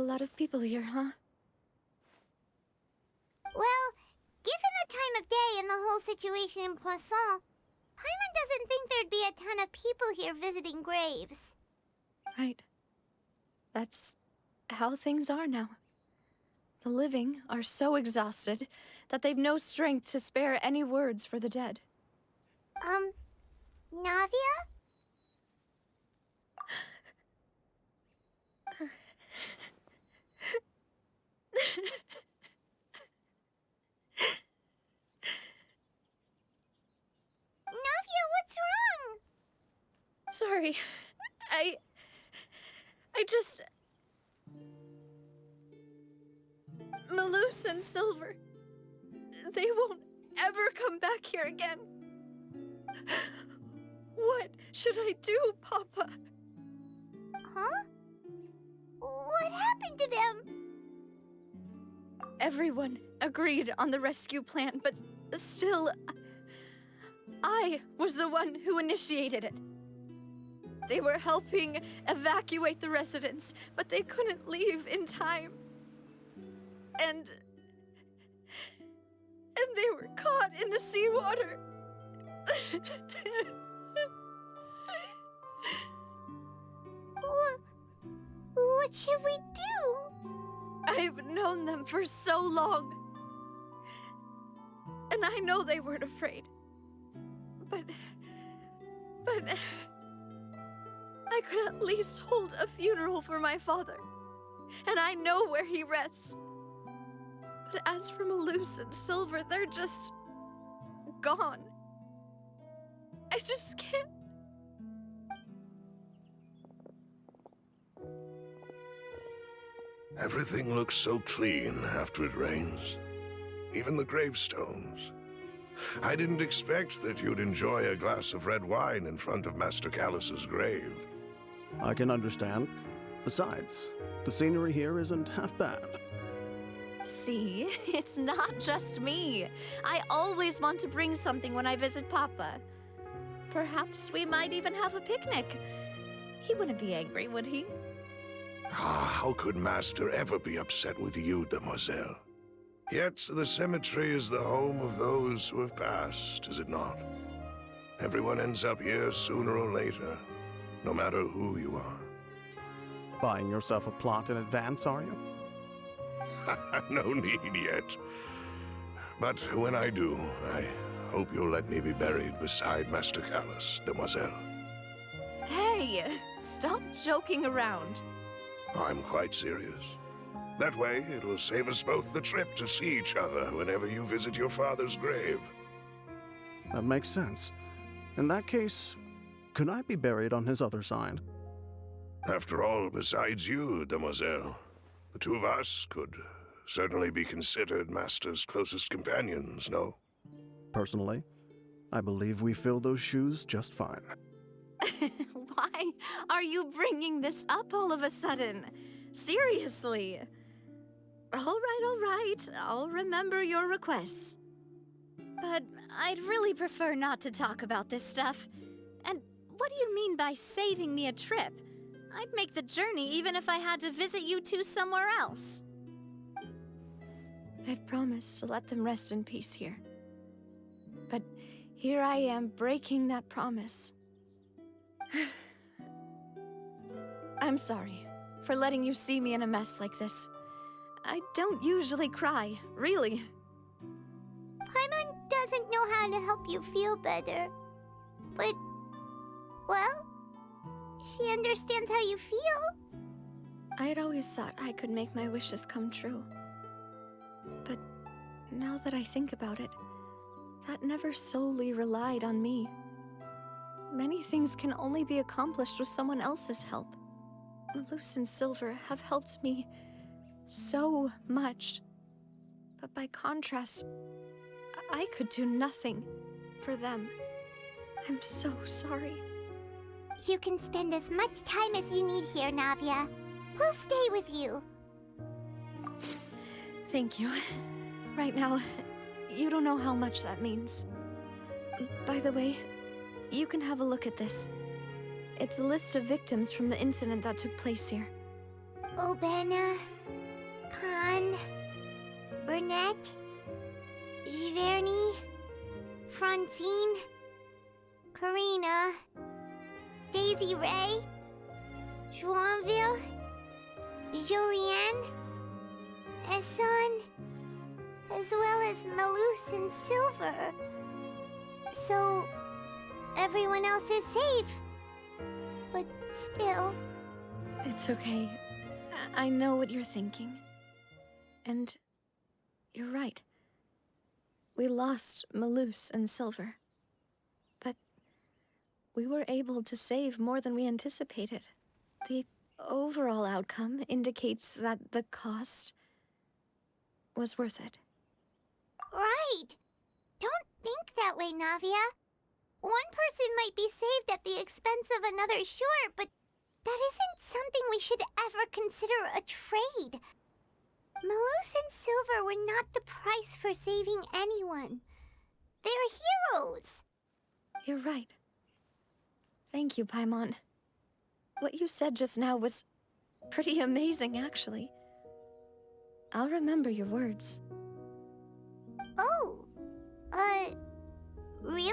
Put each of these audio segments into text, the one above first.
lot of people here, huh? Well, given the time of day and the whole situation in Poisson, Paimon doesn't think there'd be a ton of people here visiting graves. Right. That's how things are now. The living are so exhausted that they've no strength to spare any words for the dead. Navia? Navia, what's wrong? Sorry. I just... Malus and Silver... They won't ever come back here again. What should I do, Papa? Huh? What happened to them? Everyone agreed on the rescue plan, but still... I was the one who initiated it. They were helping evacuate the residents, but they couldn't leave in time. And they were caught in the seawater. What should we do? I've known them for so long. And I know they weren't afraid. But I could at least hold a funeral for my father. And I know where he rests. But as for Malus and Silver, they're just... gone. I just can't... Everything looks so clean after it rains. Even the gravestones. I didn't expect that you'd enjoy a glass of red wine in front of Master Callus's grave. I can understand. Besides, the scenery here isn't half bad. See, it's not just me. I always want to bring something when I visit Papa. Perhaps we might even have a picnic. He wouldn't be angry, would he? How could Master ever be upset with you, demoiselle? Yet the cemetery is the home of those who have passed, is it not? Everyone ends up here sooner or later, no matter who you are. Buying yourself a plot in advance, are you? No need yet. But when I do, I hope you'll let me be buried beside Master Callus, demoiselle. Hey, stop joking around. I'm quite serious. That way, it'll save us both the trip to see each other whenever you visit your father's grave. That makes sense. In that case, could I be buried on his other side? After all, besides you, demoiselle, the two of us could certainly be considered Master's closest companions, no? Personally, I believe we fill those shoes just fine. Why are you bringing this up all of a sudden? Seriously. All right. I'll remember your requests. But I'd really prefer not to talk about this stuff. And what do you mean by saving me a trip? I'd make the journey even if I had to visit you two somewhere else. I'd promised to let them rest in peace here. But here I am breaking that promise. I'm sorry for letting you see me in a mess like this. I don't usually cry, really. Paimon doesn't know how to help you feel better. But, well, she understands how you feel. I'd always thought I could make my wishes come true. But now that I think about it, that never solely relied on me. Many things can only be accomplished with someone else's help. Malus and Silver have helped me so much. But by contrast, I could do nothing for them. I'm so sorry. You can spend as much time as you need here, Navia. We'll stay with you. Thank you. Right now, you don't know how much that means. By the way, you can have a look at this. It's a list of victims from the incident that took place here. Obena, Burnett, Giverny, Francine, Karina, Daisy Ray, Joinville, Julianne, Esson, as well as Malus and Silver. So, everyone else is safe. But still... It's okay. I know what you're thinking. And you're right. We lost Malus and Silver. But we were able to save more than we anticipated. The overall outcome indicates that the cost was worth it. Right! Don't think that way, Navia. One person might be saved at the expense of another, sure, but that isn't something we should ever consider a trade. Malus and Silver were not the price for saving anyone. They're heroes. You're right. Thank you, Paimon. What you said just now was pretty amazing, actually. I'll remember your words. Oh, really?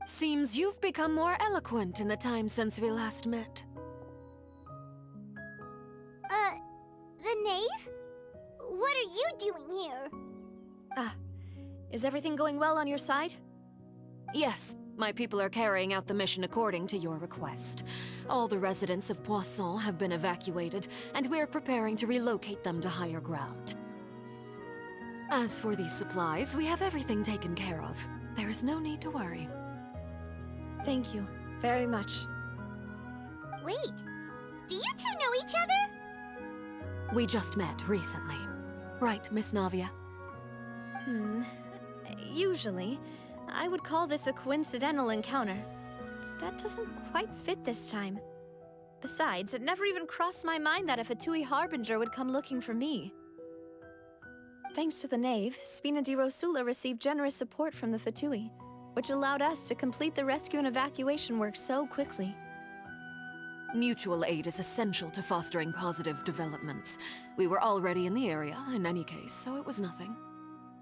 Seems you've become more eloquent in the time since we last met. The knave? What are you doing here? Ah, is everything going well on your side? Yes, my people are carrying out the mission according to your request. All the residents of Poisson have been evacuated, and we're preparing to relocate them to higher ground. As for these supplies, we have everything taken care of. There is no need to worry. Thank you very much. Wait, do you two know each other? We just met recently. Right, Miss Navia? Usually, I would call this a coincidental encounter. That doesn't quite fit this time. Besides, it never even crossed my mind that a Fatui Harbinger would come looking for me. Thanks to the Knave, Spina di Rosula received generous support from the Fatui, which allowed us to complete the rescue and evacuation work so quickly. Mutual aid is essential to fostering positive developments. We were already in the area, in any case, so it was nothing.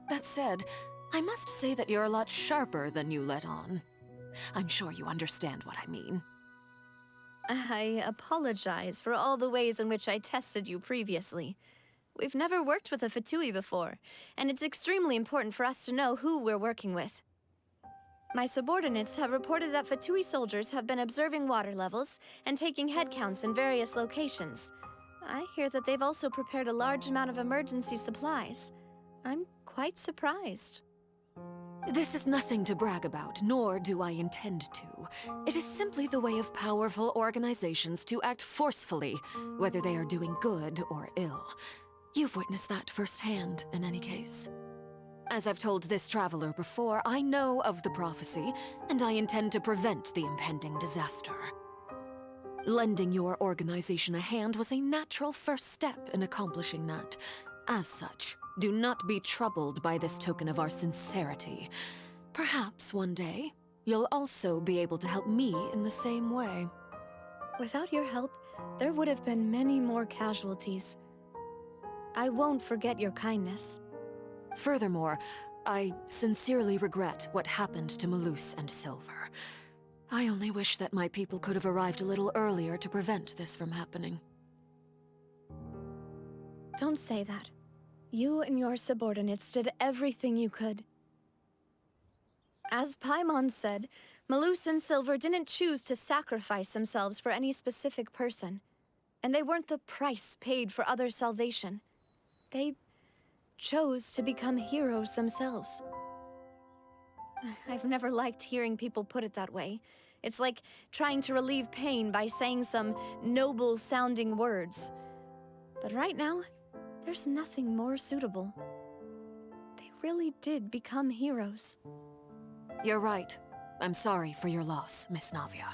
That said, I must say that you're a lot sharper than you let on. I'm sure you understand what I mean. I apologize for all the ways in which I tested you previously. We've never worked with a Fatui before, and it's extremely important for us to know who we're working with. My subordinates have reported that Fatui soldiers have been observing water levels and taking head counts in various locations. I hear that they've also prepared a large amount of emergency supplies. I'm quite surprised. This is nothing to brag about, nor do I intend to. It is simply the way of powerful organizations to act forcefully, whether they are doing good or ill. You've witnessed that firsthand, in any case. As I've told this traveler before, I know of the prophecy, and I intend to prevent the impending disaster. Lending your organization a hand was a natural first step in accomplishing that. As such, do not be troubled by this token of our sincerity. Perhaps one day, you'll also be able to help me in the same way. Without your help, there would have been many more casualties. I won't forget your kindness. Furthermore, I sincerely regret what happened to Malus and Silver. I only wish that my people could have arrived a little earlier to prevent this from happening. Don't say that. You and your subordinates did everything you could. As Paimon said, Malus and Silver didn't choose to sacrifice themselves for any specific person. And they weren't the price paid for other salvation. They chose to become heroes themselves. I've never liked hearing people put it that way. It's like trying to relieve pain by saying some noble-sounding words. But right now, there's nothing more suitable. They really did become heroes. You're right. I'm sorry for your loss, Miss Navia.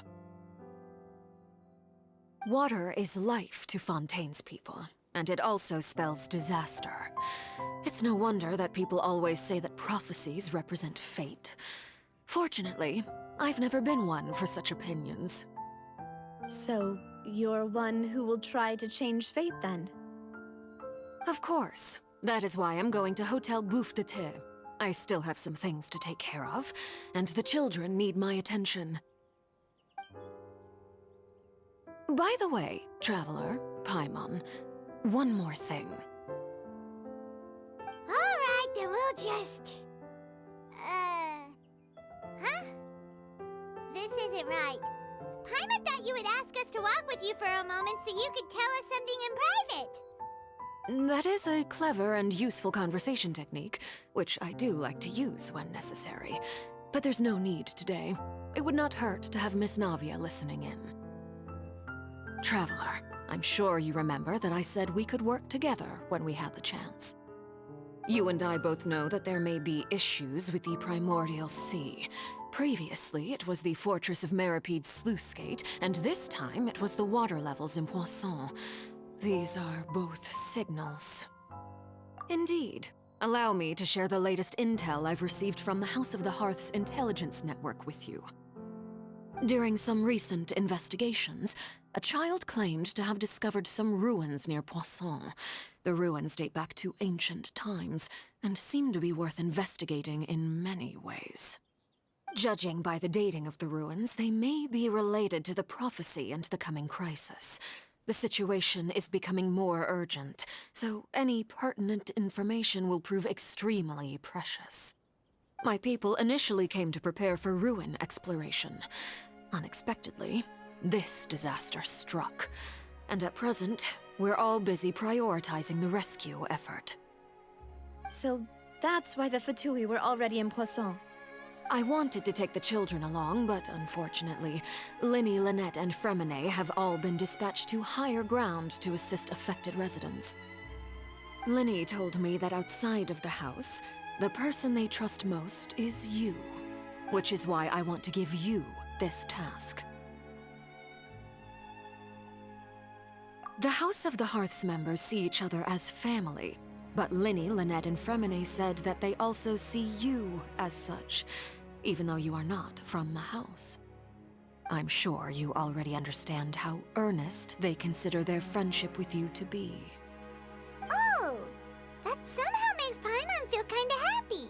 Water is life to Fontaine's people, and it also spells disaster. It's no wonder that people always say that prophecies represent fate. Fortunately, I've never been one for such opinions. So, you're one who will try to change fate then? Of course. That is why I'm going to Hotel Bouffe de Thé. I still have some things to take care of, and the children need my attention. By the way, Traveler, Paimon, one more thing. Alright, then we'll just... Huh? This isn't right. Paimon thought you would ask us to walk with you for a moment so you could tell us something in private. That is a clever and useful conversation technique, which I do like to use when necessary. But there's no need today. It would not hurt to have Miss Navia listening in. Traveler, I'm sure you remember that I said we could work together when we had the chance. You and I both know that there may be issues with the Primordial Sea. Previously, it was the Fortress of Maripede's sluice gate, and this time it was the water levels in Poisson. These are both signals. Indeed. Allow me to share the latest intel I've received from the House of the Hearth's intelligence network with you. During some recent investigations, a child claimed to have discovered some ruins near Poisson. The ruins date back to ancient times, and seem to be worth investigating in many ways. Judging by the dating of the ruins, they may be related to the prophecy and the coming crisis. The situation is becoming more urgent, so any pertinent information will prove extremely precious. My people initially came to prepare for ruin exploration. Unexpectedly, this disaster struck, and at present, we're all busy prioritizing the rescue effort. So that's why the Fatui were already in Poisson. I wanted to take the children along, but unfortunately, Linny, Lynette, and Fremine have all been dispatched to higher ground to assist affected residents. Linny told me that outside of the house, the person they trust most is you, which is why I want to give you this task. The House of the Hearth's members see each other as family, but Linny, Lynette, and Fremine said that they also see you as such, even though you are not from the house. I'm sure you already understand how earnest they consider their friendship with you to be. Oh, that somehow makes Paimon feel kinda happy.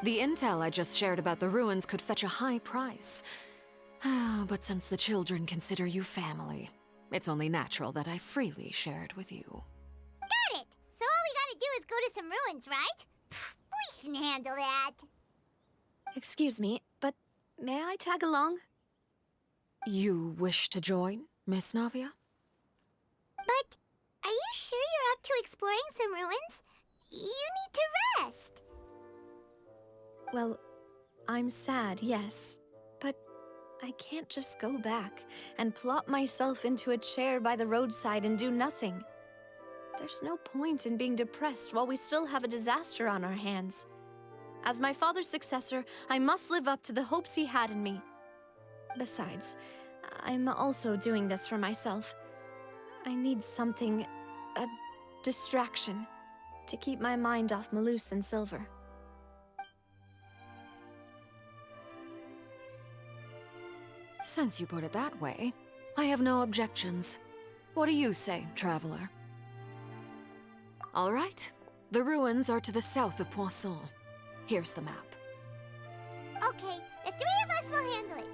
The intel I just shared about the ruins could fetch a high price. But since the children consider you family, it's only natural that I freely share it with you. Got it! So all we gotta do is go to some ruins, right? We can handle that. Excuse me, but may I tag along? You wish to join, Miss Navia? But are you sure you're up to exploring some ruins? You need to rest. Well, I'm sad, yes, but I can't just go back and plop myself into a chair by the roadside and do nothing. There's no point in being depressed while we still have a disaster on our hands. As my father's successor, I must live up to the hopes he had in me. Besides, I'm also doing this for myself. I need something, a distraction, to keep my mind off Malus and Silver. Since you put it that way, I have no objections. What do you say, Traveler? All right. The ruins are to the south of Poisson. Here's the map. Okay, the three of us will handle it.